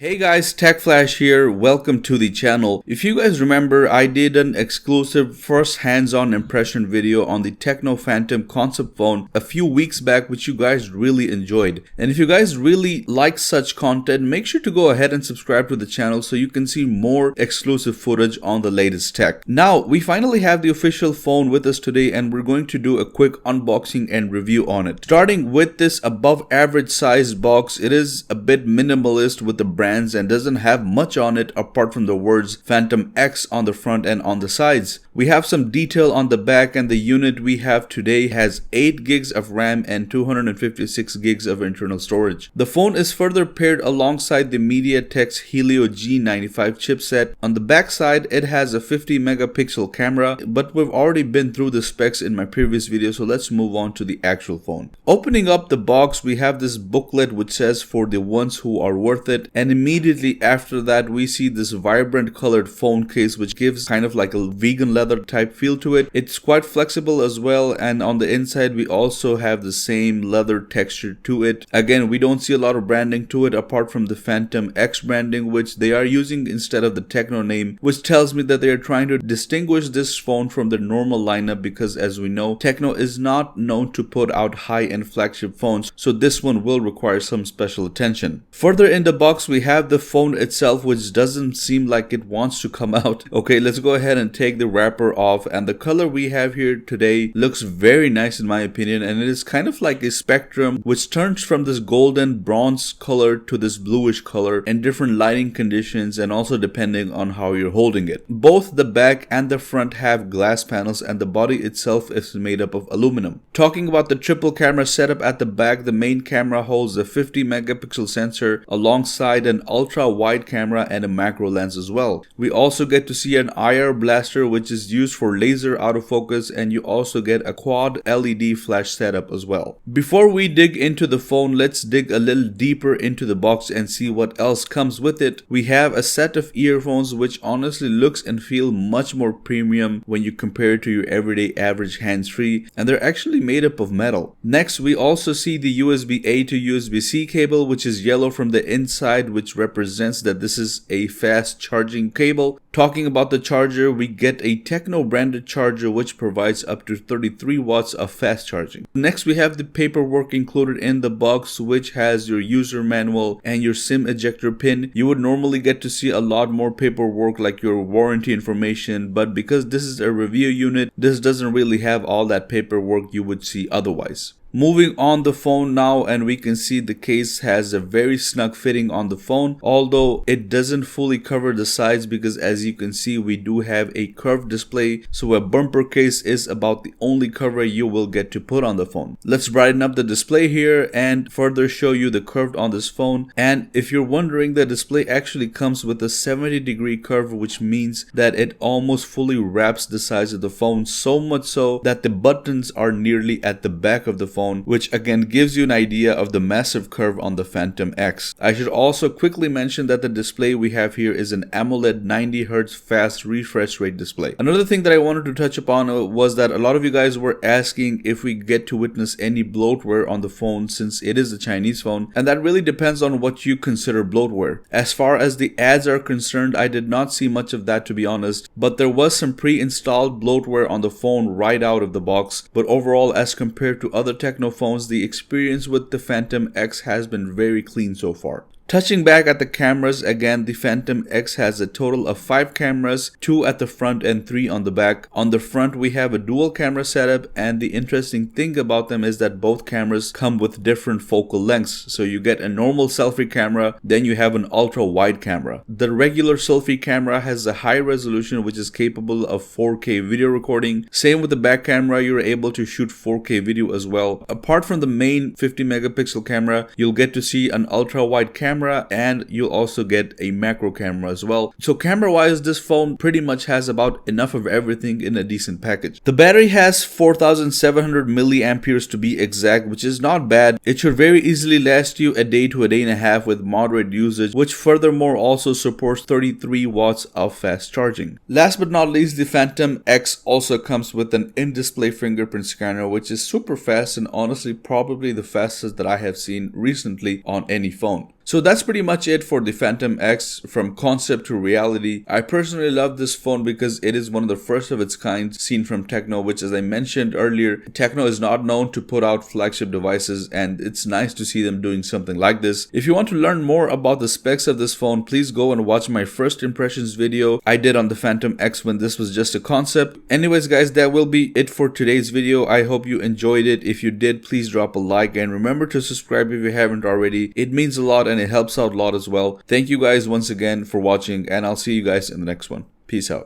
Hey guys, Tech Flash here. Welcome to the channel. If you guys remember, I did an exclusive first hands-on impression video on the Tecno Phantom concept phone a few weeks back, which you guys really enjoyed. And if you guys really like such content, make sure to go ahead and subscribe to the channel so you can see more exclusive footage on the latest tech. Now, we finally have the official phone with us today and we're going to do a quick unboxing and review on it. Starting with this above average sized box, it is a bit minimalist with the brand and doesn't have much on it apart from the words Phantom X on the front and on the sides. We have some detail on the back, and the unit we have today has 8 gigs of RAM and 256 gigs of internal storage. The phone is further paired alongside the MediaTek's Helio G95 chipset. On the back side, it has a 50 megapixel camera, but we've already been through the specs in my previous video, so let's move on to the actual phone. Opening up the box, we have this booklet which says for the ones who are worth it, and immediately after that we see this vibrant colored phone case which gives kind of like a vegan leather type feel to it. It's quite flexible as well, and on the inside we also have the same leather texture to it. Again, we don't see a lot of branding to it apart from the Phantom X branding which they are using instead of the Tecno name, which tells me that they are trying to distinguish this phone from the normal lineup, because as we know, Tecno is not known to put out high-end flagship phones, so this one will require some special attention. Further in the box we have the phone itself, which doesn't seem like it wants to come out. Okay, let's go ahead and take the wrapper off, and the color we have here today looks very nice in my opinion, and it is kind of like a spectrum which turns from this golden bronze color to this bluish color in different lighting conditions and also depending on how you're holding it. Both the back and the front have glass panels and the body itself is made up of aluminum. Talking about the triple camera setup at the back, the main camera holds a 50 megapixel sensor alongside an ultra wide camera and a macro lens as well. We also get to see an IR blaster which is used for laser autofocus, and you also get a quad LED flash setup as well. Before we dig into the phone, let's dig a little deeper into the box and see what else comes with it. We have a set of earphones which honestly looks and feel much more premium when you compare it to your everyday average hands-free, and they're actually made up of metal. Next, we also see the USB-A to USB-C cable which is yellow from the inside, which represents that this is a fast charging cable. Talking about the charger, we get a Tecno branded charger which provides up to 33 watts of fast charging. Next, we have the paperwork included in the box which has your user manual and your SIM ejector pin. You would normally get to see a lot more paperwork like your warranty information, but because this is a review unit, this doesn't really have all that paperwork you would see otherwise. Moving on the phone now, and we can see the case has a very snug fitting on the phone, although it doesn't fully cover the sides because as you can see we do have a curved display, so a bumper case is about the only cover you will get to put on the phone. Let's brighten up the display here and further show you the curve on this phone. And if you're wondering, the display actually comes with a 70-degree curve, which means that it almost fully wraps the sides of the phone, so much so that the buttons are nearly at the back of the phone, which again gives you an idea of the massive curve on the Phantom X. I should also quickly mention that the display we have here is an AMOLED 90Hz fast refresh rate display. Another thing that I wanted to touch upon was that a lot of you guys were asking if we get to witness any bloatware on the phone since it is a Chinese phone, and that really depends on what you consider bloatware. As far as the ads are concerned, I did not see much of that to be honest, but there was some pre-installed bloatware on the phone right out of the box. But overall, as compared to other Tecno phones, the experience with the Phantom X has been very clean so far. Touching back at the cameras, again the Phantom X has a total of 5 cameras, 2 at the front and 3 on the back. On the front we have a dual camera setup, and the interesting thing about them is that both cameras come with different focal lengths. So you get a normal selfie camera, then you have an ultra wide camera. The regular selfie camera has a high resolution which is capable of 4K video recording. Same with the back camera, you're able to shoot 4K video as well. Apart from the main 50 megapixel camera, you'll get to see an ultra wide camera, and you'll also get a macro camera as well. So camera wise, this phone pretty much has about enough of everything in a decent package. The battery has 4700 milliamperes to be exact, which is not bad. It should very easily last you a day to a day and a half with moderate usage, which furthermore also supports 33 watts of fast charging. Last but not least, the Phantom X also comes with an in-display fingerprint scanner, which is super fast and honestly probably the fastest that I have seen recently on any phone. So that's pretty much it for the Phantom X, from concept to reality. I personally love this phone because it is one of the first of its kind seen from Tecno, which, as I mentioned earlier, Tecno is not known to put out flagship devices, and it's nice to see them doing something like this. If you want to learn more about the specs of this phone, please go and watch my first impressions video I did on the Phantom X when this was just a concept. Anyways guys, that will be it for today's video. I hope you enjoyed it. If you did, please drop a like and remember to subscribe if you haven't already. It means a lot and it helps out a lot as well. Thank you guys once again for watching, and I'll see you guys in the next one. Peace out.